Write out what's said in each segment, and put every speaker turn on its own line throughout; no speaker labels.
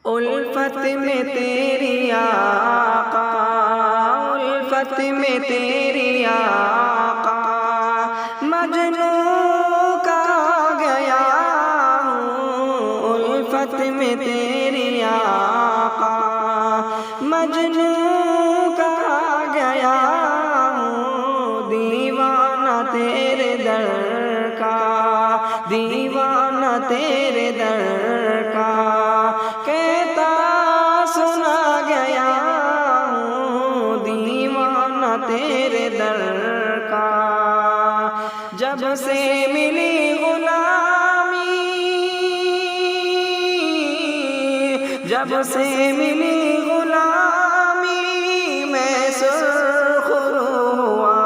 الفت میں تیری آقا، الفت میں تیری آقا، مجنوں کا گیا ہوں، الفت میں تیری آقا، مجنوں کا گیا ہوں، دیوانہ تیرے در کا، دیوانہ تیرے در کا، کہتا سنا گیا ہوں، دیوانہ تیرے در کا۔ جب سے ملی غلامی، جب سے ملی غلامی، میں سرخ رو ہوا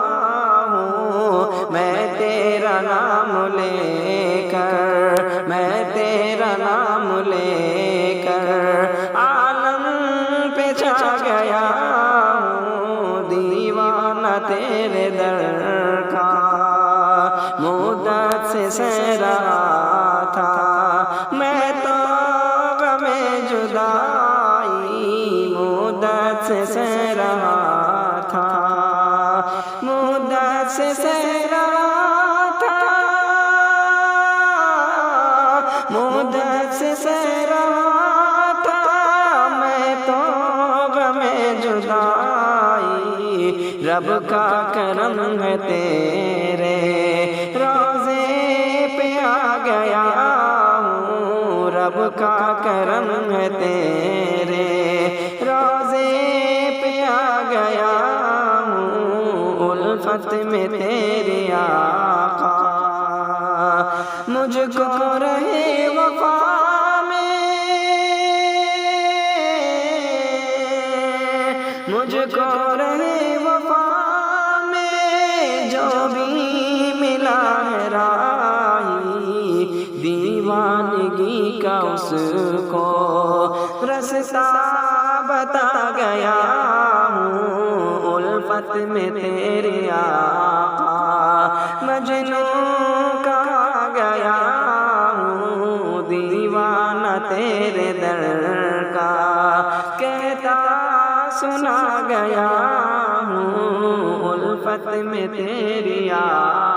ہوں، میں تیرا نام لے کر، میں تیرا نام لے کر عالم پہ چھا گیا ہوں، دیوانہ تیرے در کا۔ مدت سے سہ رہا تھا میں تو غم جدائی، مدت سے سہ رہا تھا، مدت سے سہ رہا تھا، مدت سے سہ رہا تھا میں تو غم جدائی، رب کا کرم ہے تیرے روضے پہ آ گیا ہوں، رب کا کرم ہے تیرے روضے پہ آ گیا ہوں، الفت میں تیری آقا، مجھ کو رہے وفا میں، مجھ کو رہے وفا میں، جو بھی ملا ہے راہی، دیوانگی کا اس کو رستہ بتا گیا ہوں، الفت میں تیری آقا، مجنوں کا گیا ہوں، دیوانہ تیرے در کا، کہتا سنا گیا ہوں، الفت میں تیری آقا۔